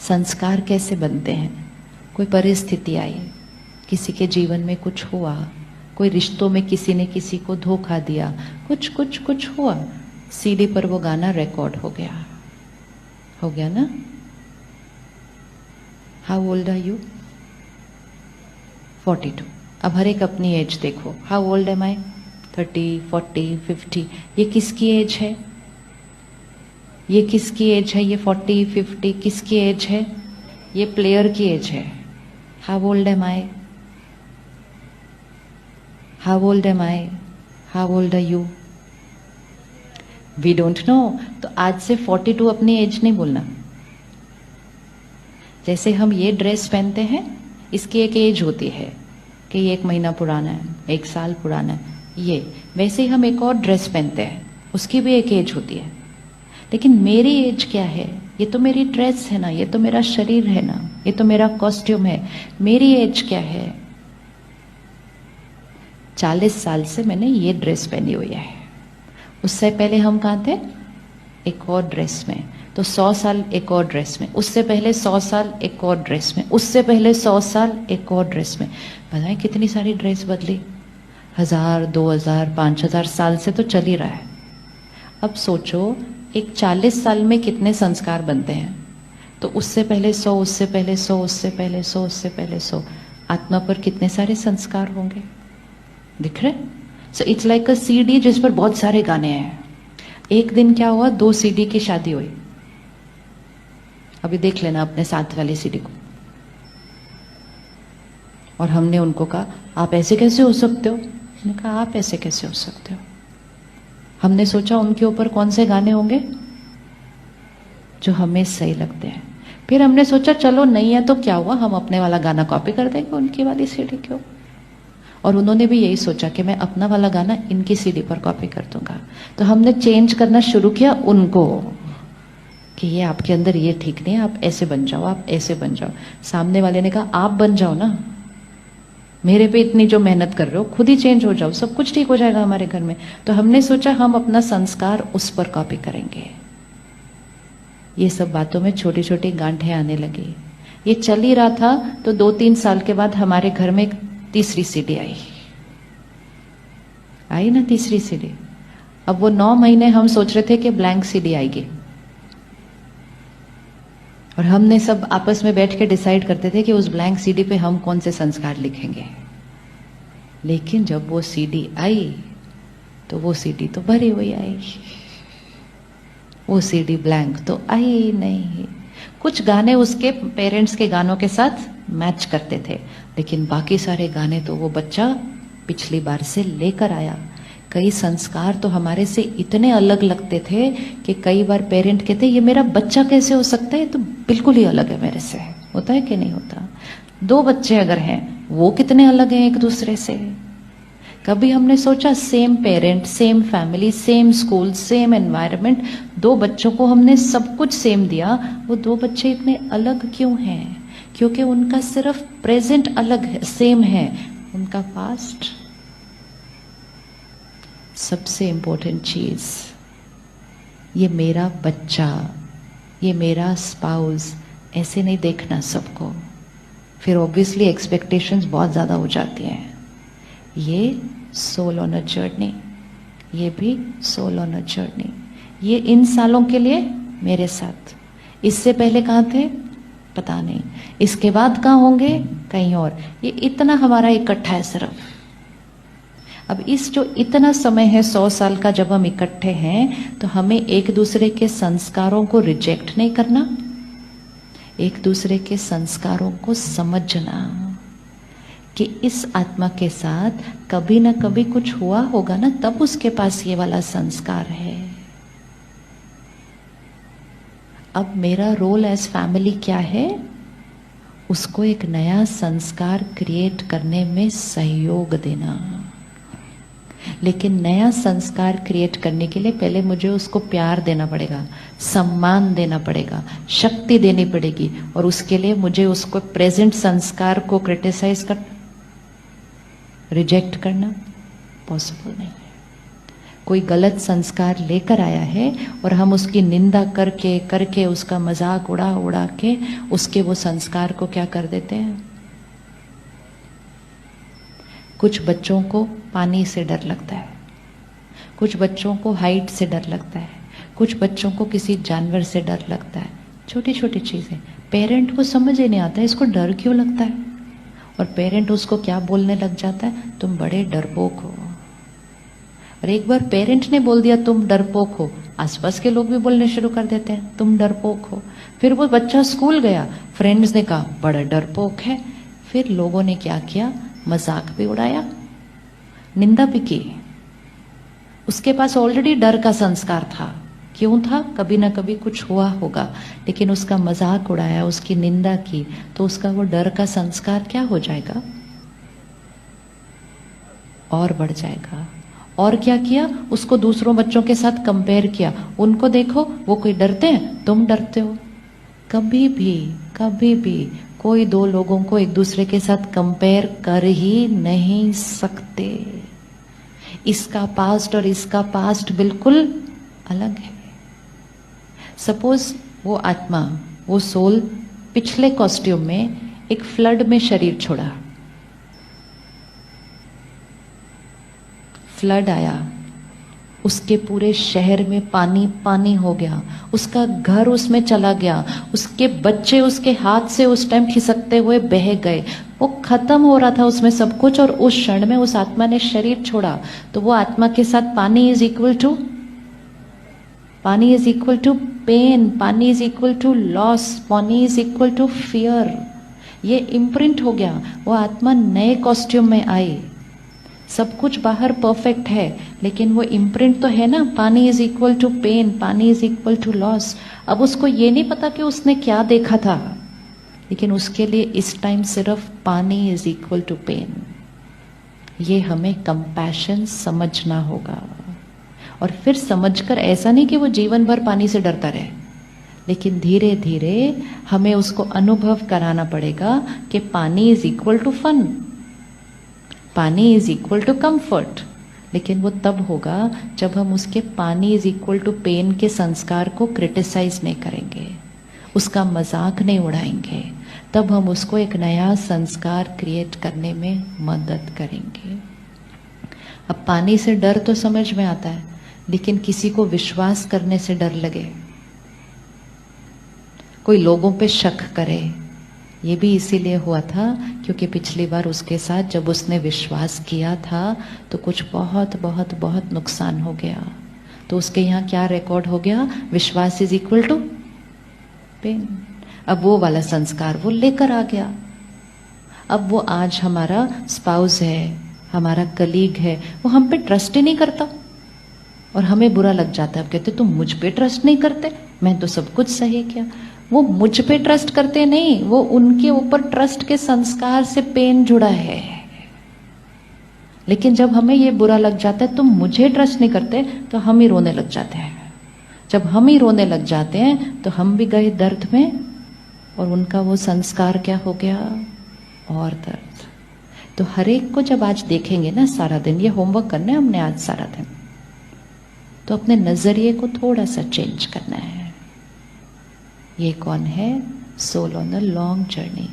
संस्कार कैसे बनते हैं? कोई परिस्थिति आई, किसी के जीवन में कुछ हुआ, कोई रिश्तों में किसी ने किसी को धोखा दिया, कुछ हुआ, सीडी पर वो गाना रिकॉर्ड हो गया ना? How old are you? 42। अब हर एक अपनी एज देखो। How old am I? 30, 40, 50। ये किसकी एज है? ये किसकी एज है? ये 40, 50 किसकी एज है? ये प्लेयर की एज है। How old am I? How old am I? How old are you? We don't know. तो आज से 42 अपनी एज नहीं बोलना। जैसे हम ये ड्रेस पहनते हैं, इसकी एक एज होती है कि ये 1 महीना पुराना है, 1 साल पुराना है, ये वैसे ही हम एक और ड्रेस पहनते हैं, उसकी भी एक एज होती है। लेकिन मेरी एज क्या है? ये तो मेरी ड्रेस है ना, ये तो मेरा शरीर है ना, ये तो मेरा कॉस्ट्यूम है। मेरी एज क्या है? 40 साल से मैंने ये ड्रेस पहनी हुई है। उससे पहले हम कहाँ थे? एक और ड्रेस में। तो 100 साल एक और ड्रेस में, उससे पहले 100 साल एक और ड्रेस में, उससे पहले 100 साल एक और ड्रेस में। पता है कितनी सारी ड्रेस बदली? 1000, 2000, 5000 साल से तो चल ही रहा है। अब सोचो, एक 40 साल में कितने संस्कार बनते हैं? तो उससे पहले 100, उससे पहले 100, उससे पहले 100, उससे पहले 100। आत्मा पर कितने सारे संस्कार होंगे? दिख रहे? So it's like a CD जिस पर बहुत सारे गाने हैं। एक दिन क्या हुआ, 2 सीडी की शादी हुई। अभी देख लेना अपने साथ वाली सीडी को। और हमने उनको कहा, आप ऐसे कैसे हो सकते हो? मैंने कहा, आप ऐसे कैसे हो सकते हो? हमने सोचा उनके ऊपर कौन से गाने होंगे जो हमें सही लगते हैं। फिर हमने सोचा चलो नहीं है तो क्या हुआ, हम अपने वाला गाना कॉपी कर देंगे उनकी वाली सीडी क्यों। और उन्होंने भी यही सोचा कि मैं अपना वाला गाना इनकी सीडी पर कॉपी कर दूंगा। तो हमने चेंज करना शुरू किया उनको कि ये आपके अंदर ये ठीक नहीं है, आप ऐसे बन जाओ, आप ऐसे बन जाओ। सामने वाले ने कहा, आप बन जाओ ना, मेरे पे इतनी जो मेहनत कर रहे हो, खुद ही चेंज हो जाओ, सब कुछ ठीक हो जाएगा हमारे घर में। तो हमने सोचा हम अपना संस्कार उस पर कॉपी करेंगे। ये सब बातों में छोटी छोटी गांठें आने लगी। ये चल ही रहा था तो 2-3 साल के बाद हमारे घर में एक तीसरी सीडी आई ना, तीसरी सीडी। अब वो 9 महीने हम सोच रहे थे कि ब्लैंक सीडी आएगी, और हमने सब आपस में बैठ के डिसाइड करते थे कि उस ब्लैंक सीडी पे हम कौन से संस्कार लिखेंगे। लेकिन जब वो सीडी आई तो वो सीडी तो भरी हुई आई, वो सीडी ब्लैंक तो आई नहीं। कुछ गाने उसके पेरेंट्स के गानों के साथ मैच करते थे, लेकिन बाकी सारे गाने तो वो बच्चा पिछली बार से लेकर आया। कई संस्कार तो हमारे से इतने अलग लगते थे कि कई बार पेरेंट कहते ये मेरा बच्चा कैसे हो सकता है, ये तो बिल्कुल ही अलग है मेरे से। होता है कि नहीं होता? 2 बच्चे अगर हैं, वो कितने अलग हैं एक दूसरे से। कभी हमने सोचा same parent, same family, same school, same environment, 2 बच्चों को हमने सब कुछ सेम दिया, वो 2 बच्चे इतने अलग क्यों हैं? क्योंकि उनका सिर्फ प्रेजेंट अलग है, सेम है, उनका पास्ट। सबसे इंपॉर्टेंट चीज, ये मेरा बच्चा, ये मेरा स्पाउस, ऐसे नहीं देखना सबको। फिर ऑब्वियसली एक्सपेक्टेशंस बहुत ज्यादा हो जाती हैं। ये सोल ऑन अ जर्नी, ये भी सोल ऑन अ जर्नी। ये इन सालों के लिए मेरे साथ, इससे पहले कहाँ थे पता नहीं, इसके बाद कहाँ होंगे कहीं और। ये इतना हमारा इकट्ठा है सिर्फ। अब इस जो इतना समय है 100 साल का, जब हम इकट्ठे हैं तो हमें एक दूसरे के संस्कारों को रिजेक्ट नहीं करना, एक दूसरे के संस्कारों को समझना कि इस आत्मा के साथ कभी ना कभी कुछ हुआ होगा ना, तब उसके पास ये वाला संस्कार है। अब मेरा रोल एज फैमिली क्या है? उसको एक नया संस्कार क्रिएट करने में सहयोग देना। लेकिन नया संस्कार क्रिएट करने के लिए पहले मुझे उसको प्यार देना पड़ेगा, सम्मान देना पड़ेगा, शक्ति देनी पड़ेगी, और उसके लिए मुझे उसको प्रेजेंट संस्कार को क्रिटिसाइज कर, रिजेक्ट करना पॉसिबल नहीं है। कोई गलत संस्कार लेकर आया है और हम उसकी निंदा करके करके उसका मजाक उड़ा उड़ा के उसके वो संस्कार को क्या कर देते हैं। कुछ बच्चों को पानी से डर लगता है, कुछ बच्चों को हाइट से डर लगता है, कुछ बच्चों को किसी जानवर से डर लगता है। छोटी छोटी चीजें पेरेंट को समझ ही नहीं आता है इसको डर क्यों लगता है, और पेरेंट उसको क्या बोलने लग जाता है, तुम बड़े डरपोक हो। और एक बार पेरेंट ने बोल दिया तुम डरपोक हो, आसपास के लोग भी बोलने शुरू कर देते हैं तुम डरपोक हो। फिर वो बच्चा स्कूल गया, फ्रेंड्स ने कहा बड़ा डरपोक है, फिर लोगों ने क्या किया, मजाक भी उड़ाया, निंदा भी की। उसके पास ऑलरेडी डर का संस्कार था, क्यों था, कभी ना कभी कुछ हुआ होगा, लेकिन उसका मजाक उड़ाया, उसकी निंदा की, तो उसका वो डर का संस्कार क्या हो जाएगा, और बढ़ जाएगा। और क्या किया, उसको दूसरों बच्चों के साथ कंपेयर किया, उनको देखो वो कोई डरते हैं, तुम डरते हो। कभी भी कोई दो लोगों को एक दूसरे के साथ कंपेयर कर ही नहीं सकते। इसका पास्ट और इसका पास्ट बिल्कुल अलग है। सपोज वो आत्मा, वो सोल पिछले कॉस्ट्यूम में एक फ्लड में शरीर छोड़ा, फ्लड आया, उसके पूरे शहर में पानी पानी हो गया, उसका घर उसमें चला गया, उसके बच्चे उसके हाथ से उस टाइम खिसकते हुए बह गए, वो खत्म हो रहा था उसमें सब कुछ, और उस क्षण में उस आत्मा ने शरीर छोड़ा। तो वो आत्मा के साथ पानी इज इक्वल टू पेन, पानी इज इक्वल टू लॉस, पानी इज इक्वल टू फियर। ये इम्प्रिंट हो गया। वो आत्मा नए कॉस्ट्यूम में आई, सब कुछ बाहर परफेक्ट है, लेकिन वो इम्प्रिंट तो है ना, पानी इज इक्वल टू पेन, पानी इज इक्वल टू लॉस। अब उसको ये नहीं पता कि उसने क्या देखा था, लेकिन उसके लिए इस टाइम सिर्फ पानी इज इक्वल टू पेन। ये हमें कंपैशन समझना होगा, और फिर समझकर ऐसा नहीं कि वो जीवन भर पानी से डरता रहे, लेकिन धीरे धीरे हमें उसको अनुभव कराना पड़ेगा कि पानी इज इक्वल टू फन, पानी इज इक्वल टू कंफर्ट। लेकिन वो तब होगा जब हम उसके पानी इज इक्वल टू पेन के संस्कार को क्रिटिसाइज नहीं करेंगे, उसका मजाक नहीं उड़ाएंगे, तब हम उसको एक नया संस्कार क्रिएट करने में मदद करेंगे। अब पानी से डर तो समझ में आता है, लेकिन किसी को विश्वास करने से डर लगे, कोई लोगों पे शक करे, ये भी इसीलिए हुआ था क्योंकि पिछली बार उसके साथ जब उसने विश्वास किया था तो कुछ बहुत बहुत बहुत नुकसान हो गया। तो उसके यहाँ क्या रिकॉर्ड हो गया, विश्वास इज इक्वल टू पेन। अब वो वाला संस्कार वो लेकर आ गया। अब वो आज हमारा स्पाउस है, हमारा कलीग है, वो हम पे ट्रस्ट ही नहीं करता और हमें बुरा लग जाता है। अब कहते तुम मुझ पे ट्रस्ट नहीं करते, मैं तो सब कुछ सही किया। वो मुझ पे ट्रस्ट करते नहीं, वो उनके ऊपर ट्रस्ट के संस्कार से पेन जुड़ा है। लेकिन जब हमें ये बुरा लग जाता है तुम मुझे ट्रस्ट नहीं करते, तो हम ही रोने लग जाते हैं। जब हम ही रोने लग जाते हैं तो हम भी गए दर्द में, और उनका वो संस्कार क्या हो गया, और दर्द। तो हर एक को जब आज देखेंगे ना सारा दिन, ये होमवर्क करना है हमने आज सारा दिन, तो अपने नजरिए को थोड़ा सा चेंज करना है। ये कौन है, soul on the long journey.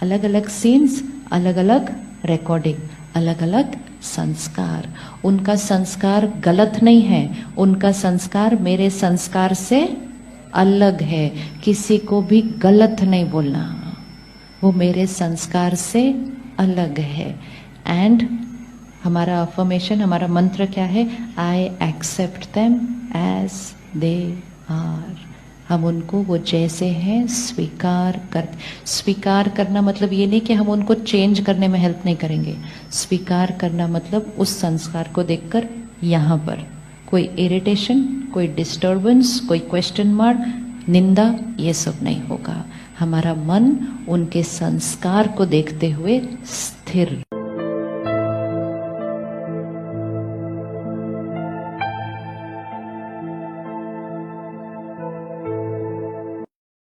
अलग अलग सीन्स, अलग अलग रिकॉर्डिंग, अलग अलग संस्कार। उनका संस्कार गलत नहीं है, उनका संस्कार मेरे संस्कार से अलग है। किसी को भी गलत नहीं बोलना, वो मेरे संस्कार से अलग है। एंड हमारा अफर्मेशन, हमारा मंत्र क्या है, I accept them as they are. हम उनको वो जैसे हैं स्वीकार करना मतलब ये नहीं कि हम उनको चेंज करने में हेल्प नहीं करेंगे। स्वीकार करना मतलब उस संस्कार को देखकर यहाँ पर कोई इरिटेशन, कोई डिस्टर्बेंस, कोई क्वेश्चन मार्क, निंदा, ये सब नहीं होगा। हमारा मन उनके संस्कार को देखते हुए स्थिर